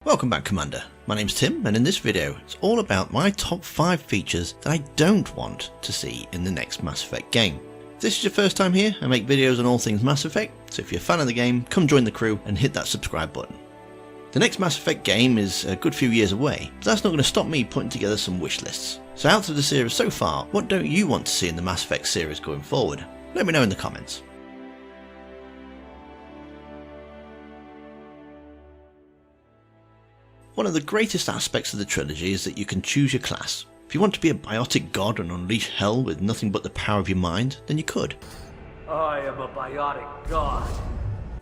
Welcome back, Commander. My name's Tim, and in this video it's all about my top 5 features that I don't want to see in the next Mass Effect game. If this is your first time here, I make videos on all things Mass Effect, so if you're a fan of the game, come join the crew and hit that subscribe button. The next Mass Effect game is a good few years away, but that's not going to stop me putting together some wish lists. So out of the series so far, what don't you want to see in the Mass Effect series going forward? Let me know in the comments. One of the greatest aspects of the trilogy is that you can choose your class. If you want to be a biotic god and unleash hell with nothing but the power of your mind, then you could. I am a biotic god.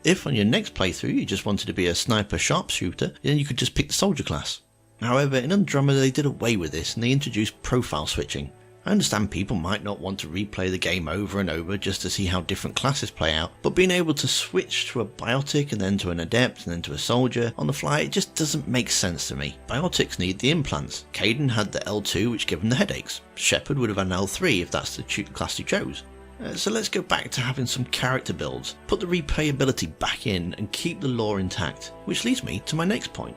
If on your next playthrough you just wanted to be a sniper sharpshooter, then you could just pick the soldier class. However, in Andromeda they did away with this and they introduced profile switching. I understand people might not want to replay the game over and over just to see how different classes play out, but being able to switch to a biotic and then to an adept and then to a soldier on the fly, it just doesn't make sense to me. Biotics need the implants. Caden had the L2 which gave him the headaches. Shepard would have had an L3 if that's the class he chose. So let's go back to having some character builds, put the replayability back in and keep the lore intact, which leads me to my next point.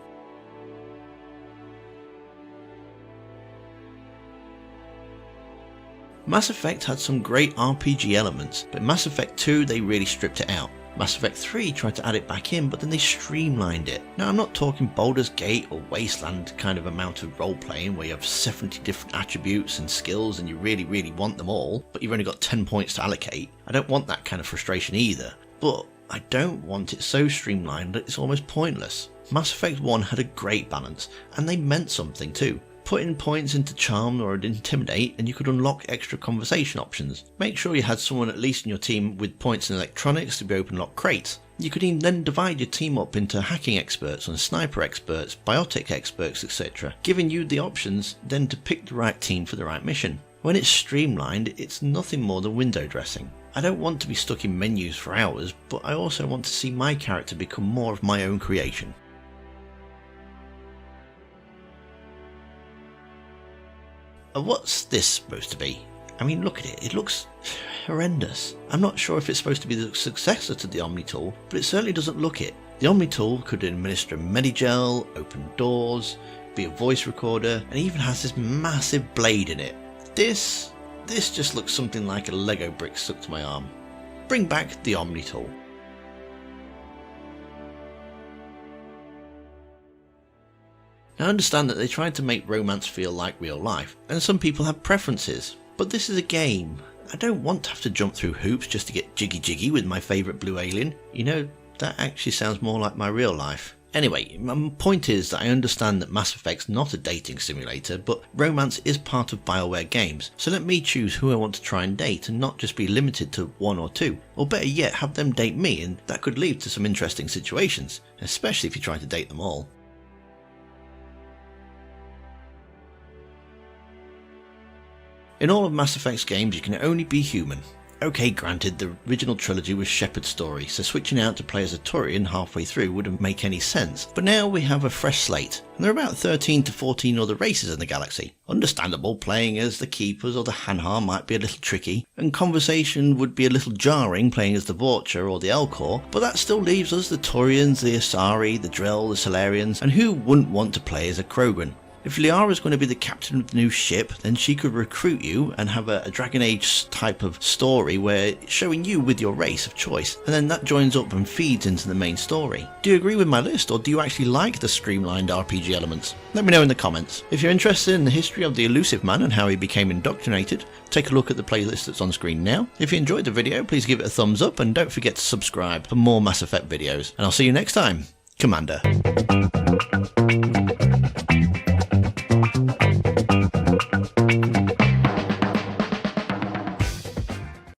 Mass Effect had some great RPG elements, but Mass Effect 2 they really stripped it out. Mass Effect 3 tried to add it back in, but then they streamlined it. Now I'm not talking Baldur's Gate or Wasteland kind of amount of role playing where you have 70 different attributes and skills and you really want them all, but you've only got 10 points to allocate. I don't want that kind of frustration either, but I don't want it so streamlined that it's almost pointless. Mass Effect 1 had a great balance, and they meant something too. Put in points into Charm or Intimidate and you could unlock extra conversation options. Make sure you had someone at least in your team with points in electronics to be open lock crates. You could even then divide your team up into hacking experts and sniper experts, biotic experts, etc. Giving you the options then to pick the right team for the right mission. When it's streamlined, it's nothing more than window dressing. I don't want to be stuck in menus for hours, but I also want to see my character become more of my own creation. What's this supposed to be? I mean, look at it, it looks horrendous. I'm not sure if it's supposed to be the successor to the Omni tool, but it certainly doesn't look it. The Omni tool could administer Medigel, open doors, be a voice recorder, and even has this massive blade in it. This just looks something like a Lego brick stuck to my arm. Bring back the Omni tool. I understand that they tried to make romance feel like real life, and some people have preferences, but this is a game. I don't want to have to jump through hoops just to get jiggy with my favourite blue alien. You know, that actually sounds more like my real life. Anyway, my point is that I understand that Mass Effect's not a dating simulator, but romance is part of BioWare games, so let me choose who I want to try and date and not just be limited to 1 or 2. Or better yet, have them date me, and that could lead to some interesting situations, especially if you try to date them all. In all of Mass Effect's games you can only be human. Okay, granted, the original trilogy was Shepard's story, so switching out to play as a Turian halfway through wouldn't make any sense, but now we have a fresh slate, and there are about 13 to 14 other races in the galaxy. Understandable, playing as the Keepers or the Hanhar might be a little tricky, and conversation would be a little jarring playing as the Vorcha or the Elcor, but that still leaves us the Turians, the Asari, the Drell, the Solarians, and who wouldn't want to play as a Krogan? If Liara's going to be the captain of the new ship, then she could recruit you and have a Dragon Age type of story where it's showing you with your race of choice, and then that joins up and feeds into the main story. Do you agree with my list, or do you actually like the streamlined RPG elements? Let me know in the comments. If you're interested in the history of the Elusive Man and how he became indoctrinated, take a look at the playlist that's on screen now. If you enjoyed the video, please give it a thumbs up and don't forget to subscribe for more Mass Effect videos. And I'll see you next time, Commander.